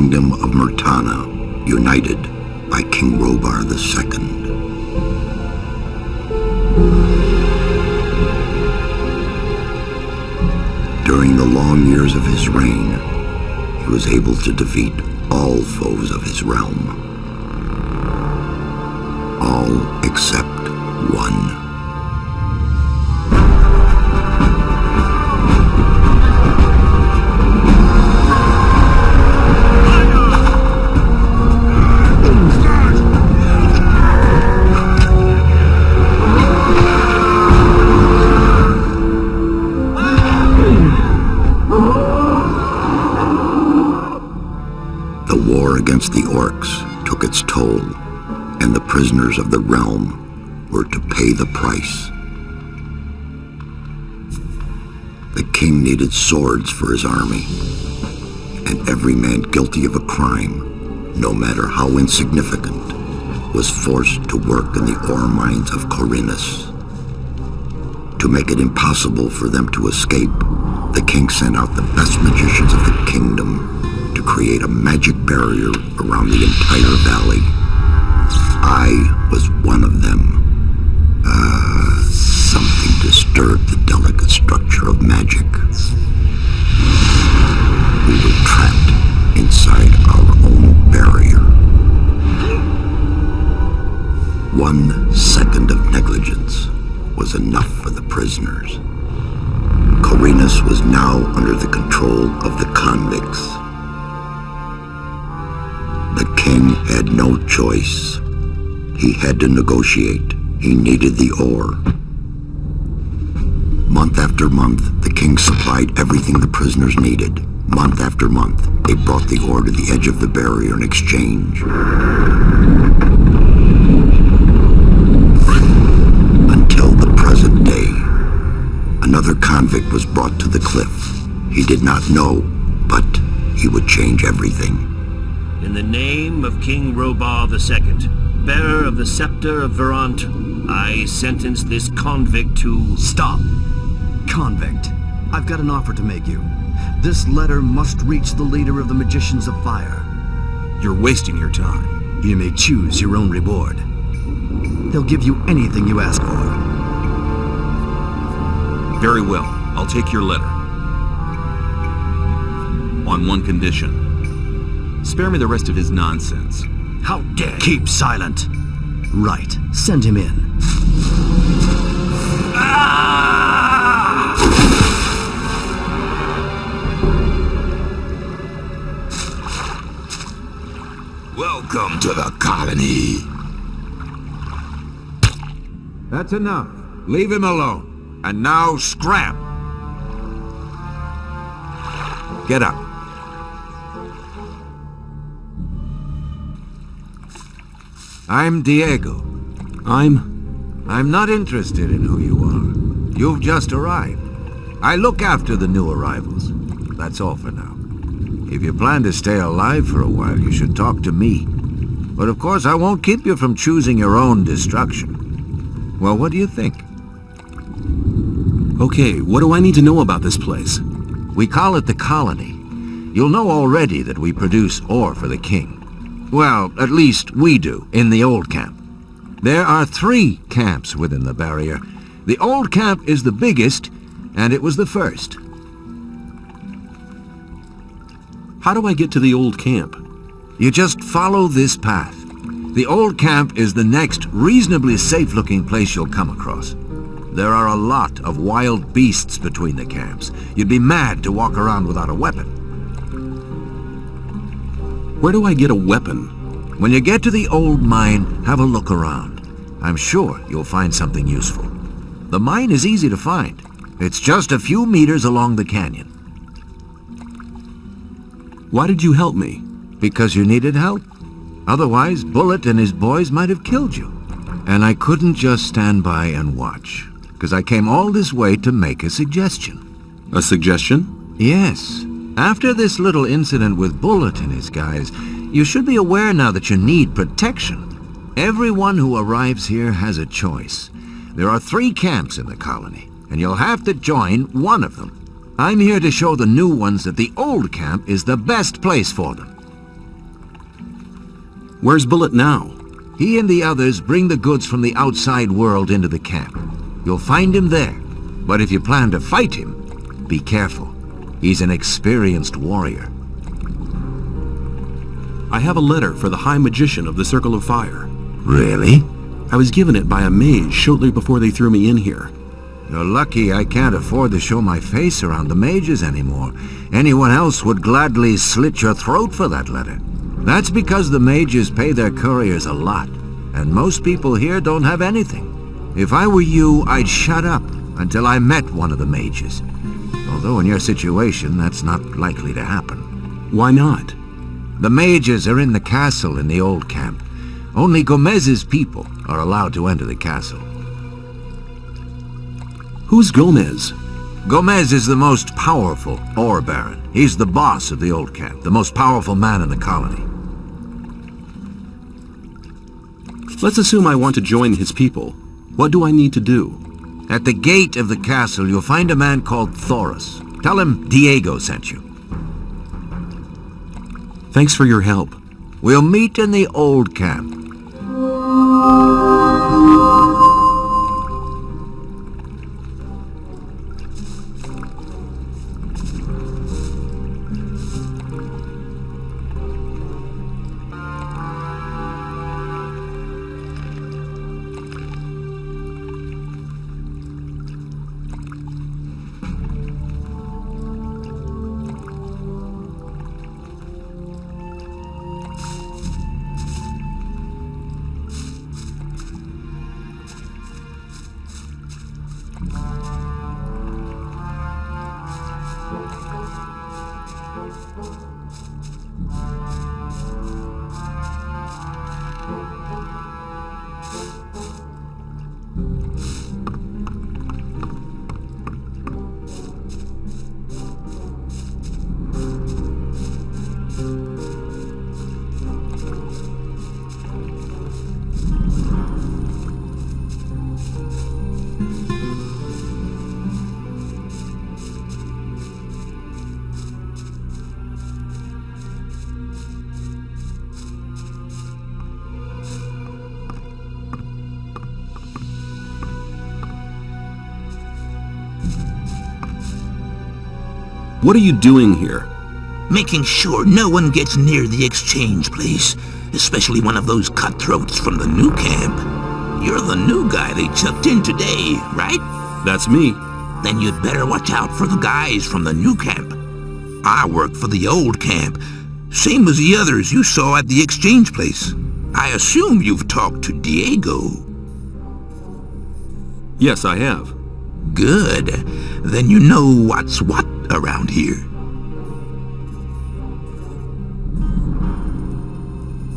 kingdom of Murtana, united by King Robar II. During the long years of his reign, he was able to defeat all foes of his realm. All except one. Against the orcs took its toll, and the prisoners of the realm were to pay the price. The king needed swords for his army, and every man guilty of a crime, no matter how insignificant, was forced to work in the ore mines of Corinus. To make it impossible for them to escape, the king sent out the best magicians of the kingdom to create a magic barrier around the entire valley. I was one of them. Something disturbed the delicate structure of magic. We were trapped inside our own barrier. 1 second of negligence was enough for the prisoners. Corinus was now under the control of the convicts. The king had no choice. He had to negotiate. He needed the ore. Month after month, the king supplied everything the prisoners needed. Month after month, they brought the ore to the edge of the barrier in exchange. Until the present day, another convict was brought to the cliff. He did not know, but he would change everything. In the name of King Robar II, bearer of the scepter of Venit, I sentence this convict to... Stop! Convict, I've got an offer to make you. This letter must reach the leader of the Magicians of Fire. You're wasting your time. You may choose your own reward. He'll give you anything you ask for. Very well, I'll take your letter. On one condition. Spare me the rest of his nonsense. How dare you! Keep silent. Right. Send him in. Welcome to the colony. That's enough. Leave him alone. And now scrap. Get up. I'm Diego. I'm not interested in who you are. You've just arrived. I look after the new arrivals. That's all for now. If you plan to stay alive for a while, you should talk to me. But of course, I won't keep you from choosing your own destruction. Well, what do you think? Okay, what do I need to know about this place? We call it the Colony. You'll know already that we produce ore for the king. Well, at least we do, in the old camp. There are 3 camps within the barrier. The old camp is the biggest, and it was the first. How do I get to the old camp? You just follow this path. The old camp is the next reasonably safe-looking place you'll come across. There are a lot of wild beasts between the camps. You'd be mad to walk around without a weapon. Where do I get a weapon? When you get to the old mine, have a look around. I'm sure you'll find something useful. The mine is easy to find. It's just a few meters along the canyon. Why did you help me? Because you needed help. Otherwise, Bullet and his boys might have killed you. And I couldn't just stand by and watch, because I came all this way to make a suggestion. A suggestion? Yes. After this little incident with Bullet and his guys, you should be aware now that you need protection. Everyone who arrives here has a choice. There are 3 camps in the colony, and you'll have to join one of them. I'm here to show the new ones that the old camp is the best place for them. Where's Bullet now? He and the others bring the goods from the outside world into the camp. You'll find him there. But if you plan to fight him, be careful. He's an experienced warrior. I have a letter for the High Magician of the Circle of Fire. Really? I was given it by a mage shortly before they threw me in here. You're lucky I can't afford to show my face around the mages anymore. Anyone else would gladly slit your throat for that letter. That's because the mages pay their couriers a lot, and most people here don't have anything. If I were you, I'd shut up until I met one of the mages. Although in your situation, that's not likely to happen. Why not? The mages are in the castle in the old camp. Only Gomez's people are allowed to enter the castle. Who's Gomez? Gomez is the most powerful ore baron. He's the boss of the old camp, the most powerful man in the colony. Let's assume I want to join his people. What do I need to do? At the gate of the castle, you'll find a man called Thoris. Tell him Diego sent you. Thanks for your help. We'll meet in the old camp. What are you doing here? Making sure no one gets near the exchange place, especially one of those cutthroats from the new camp. You're the new guy they chucked in today, right? That's me. Then you'd better watch out for the guys from the new camp. I work for the old camp, same as the others you saw at the exchange place. I assume you've talked to Diego. Yes, I have. Good. Then you know what's what around here.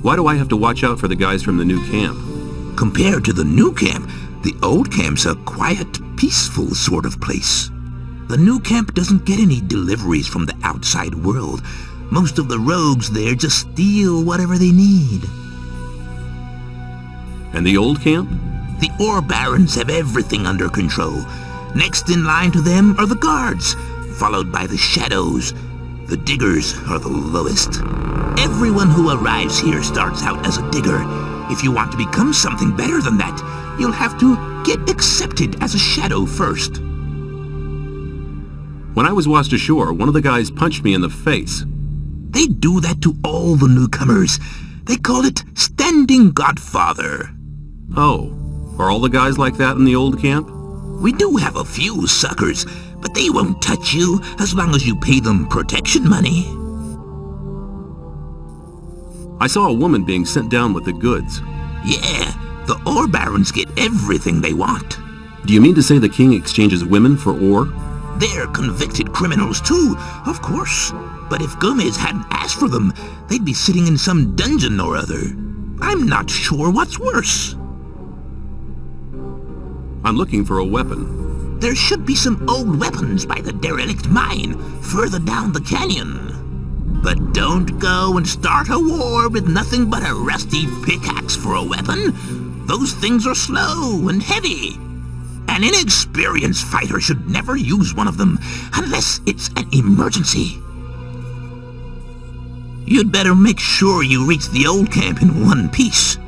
Why do I have to watch out for the guys from the new camp? Compared to the new camp, the old camp's a quiet, peaceful sort of place. The new camp doesn't get any deliveries from the outside world. Most of the rogues there just steal whatever they need. And the old camp? The ore barons have everything under control. Next in line to them are the guards, followed by the shadows. The diggers are the lowest. Everyone who arrives here starts out as a digger. If you want to become something better than that, you'll have to get accepted as a shadow first. When I was washed ashore, one of the guys punched me in the face. They do that to all the newcomers. They call it standing godfather. Oh, are all the guys like that in the old camp? We do have a few suckers, but they won't touch you as long as you pay them protection money. I saw a woman being sent down with the goods. Yeah, the ore barons get everything they want. Do you mean to say the king exchanges women for ore? They're convicted criminals too, of course. But if Gomez hadn't asked for them, they'd be sitting in some dungeon or other. I'm not sure what's worse. I'm looking for a weapon. There should be some old weapons by the derelict mine, further down the canyon. But don't go and start a war with nothing but a rusty pickaxe for a weapon. Those things are slow and heavy. An inexperienced fighter should never use one of them, unless it's an emergency. You'd better make sure you reach the old camp in one piece.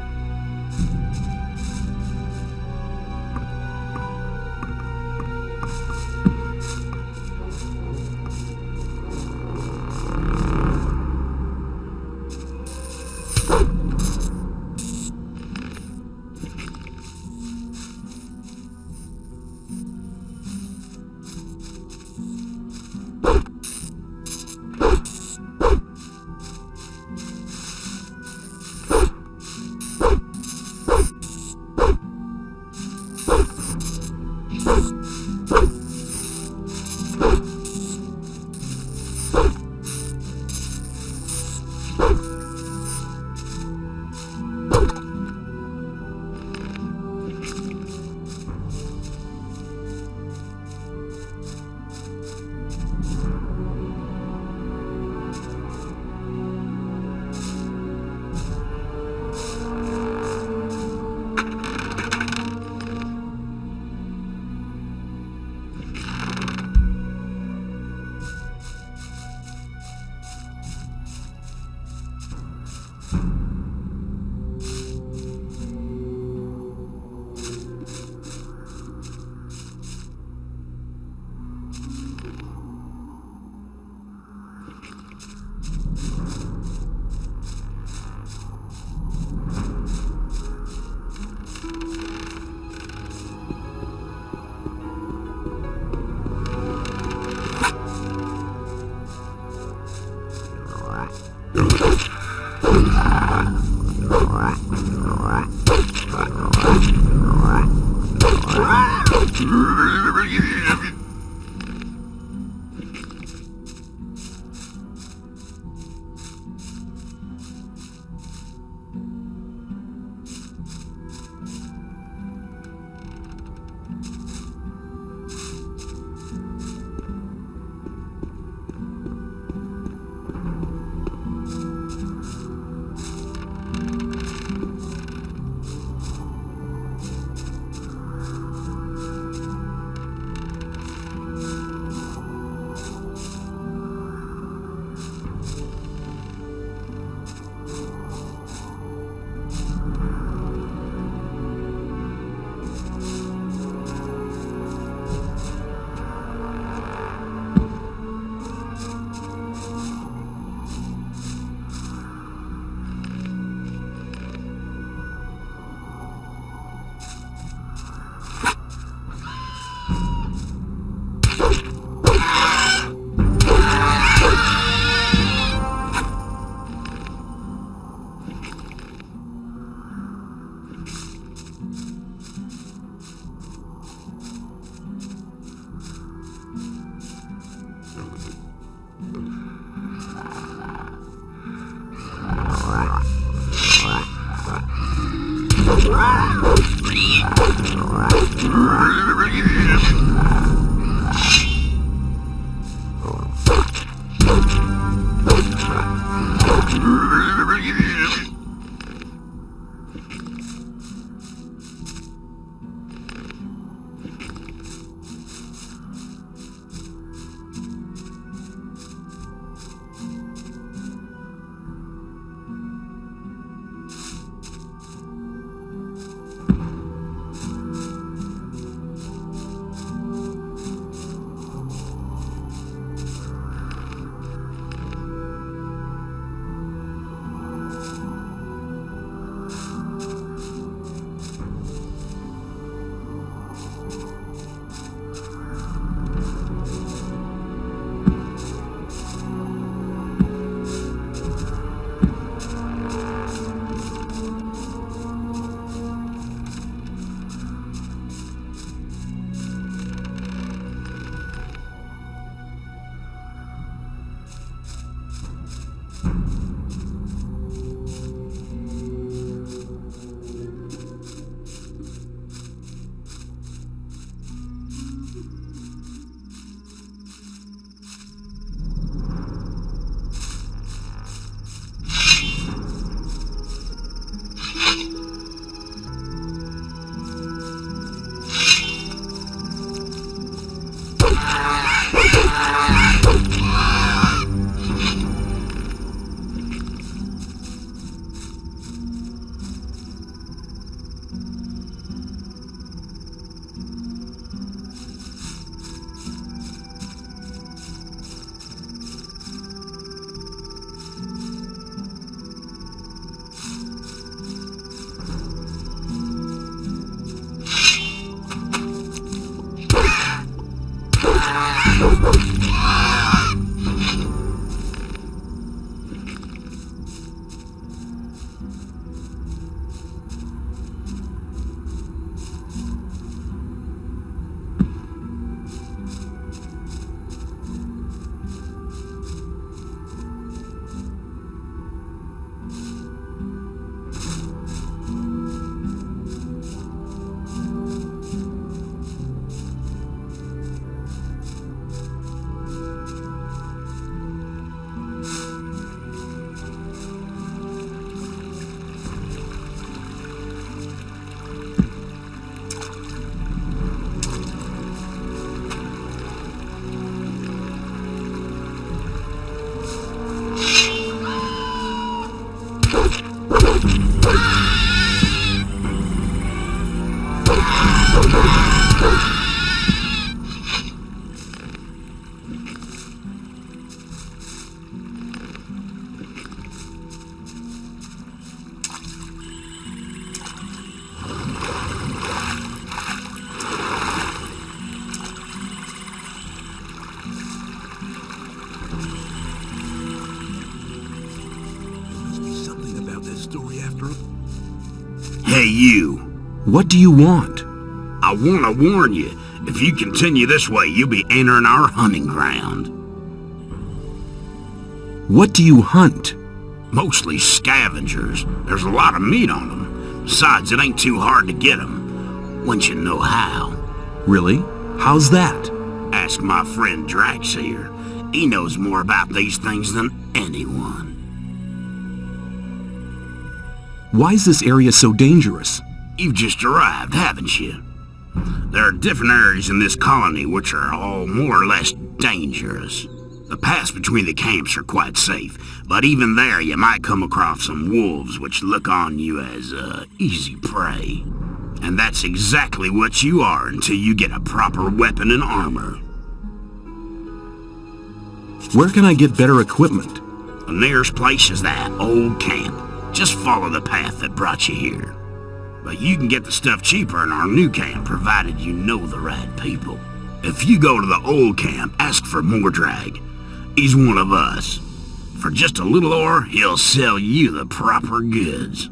story after all. Hey, you. What do you want? I want to warn you. If you continue this way, you'll be entering our hunting ground. What do you hunt? Mostly scavengers. There's a lot of meat on them. Besides, it ain't too hard to get them, once you know how. Really? How's that? Ask my friend Drax here. He knows more about these things than anyone. Why is this area so dangerous? You've just arrived, haven't you? There are different areas in this colony which are all more or less dangerous. The paths between the camps are quite safe, but even there you might come across some wolves which look on you as easy prey. And that's exactly what you are until you get a proper weapon and armor. Where can I get better equipment? The nearest place is that old camp. Just follow the path that brought you here. But you can get the stuff cheaper in our new camp, provided you know the right people. If you go to the old camp, ask for Mordrag. He's one of us. For just a little ore, he'll sell you the proper goods.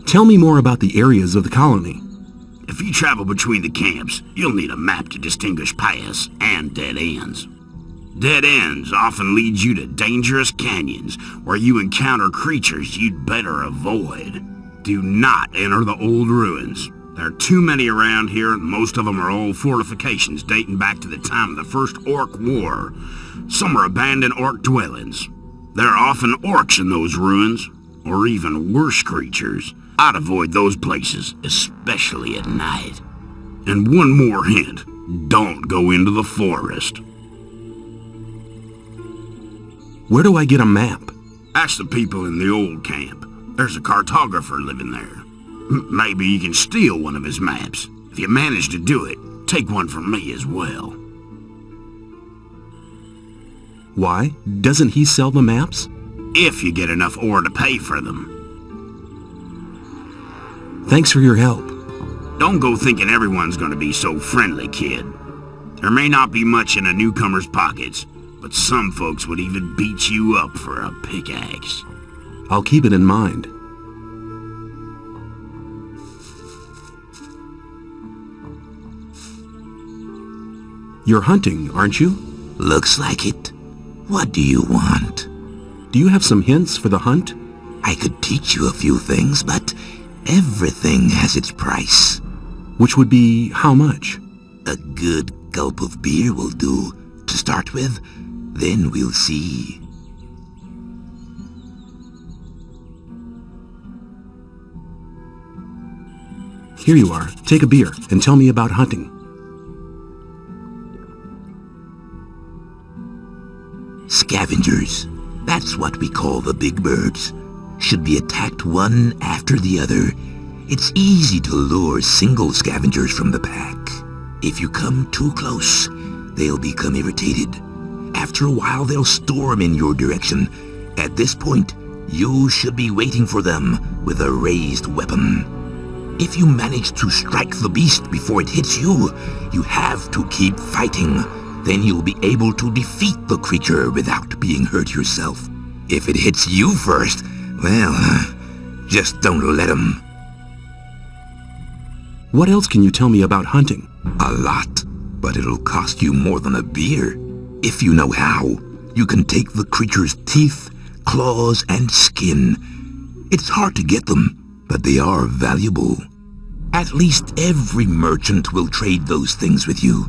Tell me more about the areas of the colony. If you travel between the camps, you'll need a map to distinguish paths and dead ends. Dead ends often lead you to dangerous canyons where you encounter creatures you'd better avoid. Do not enter the old ruins. There are too many around here, and most of them are old fortifications dating back to the time of the First Orc War. Some are abandoned orc dwellings. There are often orcs in those ruins, or even worse creatures. I'd avoid those places, especially at night. And one more hint, don't go into the forest. Where do I get a map? Ask the people in the old camp. There's a cartographer living there. Maybe you can steal one of his maps. If you manage to do it, take one from me as well. Why? Doesn't he sell the maps? If you get enough ore to pay for them. Thanks for your help. Don't go thinking everyone's gonna be so friendly, kid. There may not be much in a newcomer's pockets, but some folks would even beat you up for a pickaxe. I'll keep it in mind. You're hunting, aren't you? Looks like it. What do you want? Do you have some hints for the hunt? I could teach you a few things, but everything has its price. Which would be how much? A good gulp of beer will do, to start with. Then we'll see. Here you are. Take a beer and tell me about hunting. Scavengers. That's what we call the big birds. Should be attacked one after the other. It's easy to lure single scavengers from the pack. If you come too close, they'll become irritated. After a while, they'll storm in your direction. At this point, you should be waiting for them with a raised weapon. If you manage to strike the beast before it hits you, you have to keep fighting. Then you'll be able to defeat the creature without being hurt yourself. If it hits you first, well, just don't let him. What else can you tell me about hunting? A lot, but it'll cost you more than a beer. If you know how, you can take the creature's teeth, claws, and skin. It's hard to get them, but they are valuable. At least every merchant will trade those things with you.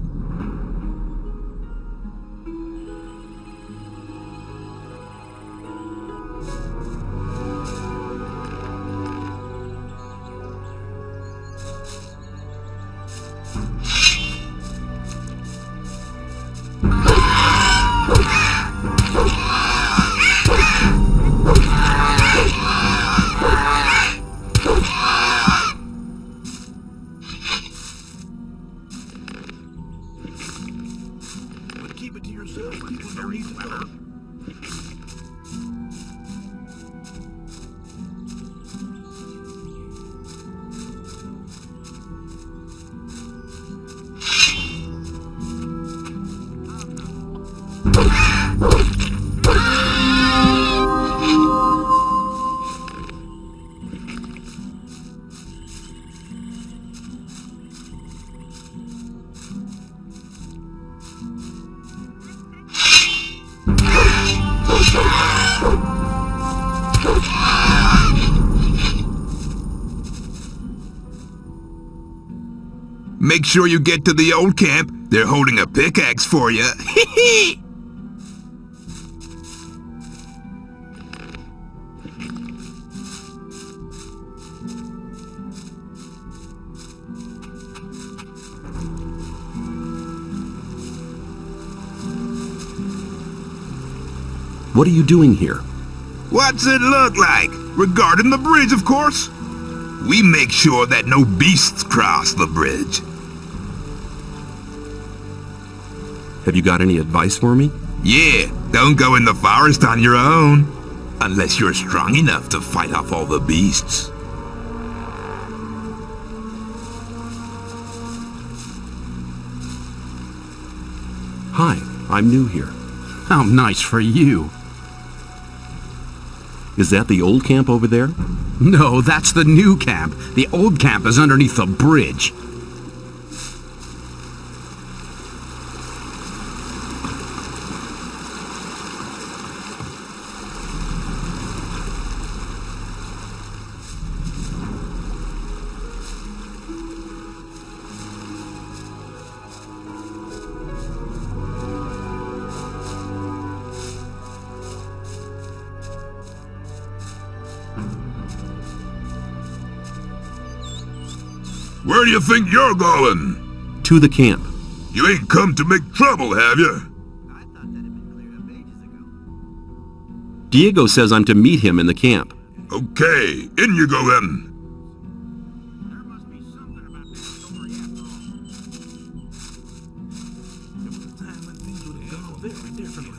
Make sure you get to the old camp. They're holding a pickaxe for you. What are you doing here? What's it look like? Regarding the bridge, of course. We make sure that no beasts cross the bridge. Have you got any advice for me? Yeah, don't go in the forest on your own. Unless you're strong enough to fight off all the beasts. Hi, I'm new here. How nice for you. Is that the old camp over there? No, that's the new camp. The old camp is underneath the bridge. Where do you think you're going? To the camp. You ain't come to make trouble, have you? I thought that had been cleared up ages ago. Diego says I'm to meet him in the camp. Okay, in you go then. There must be something about this story after all. There was a time when things would have gone very differently.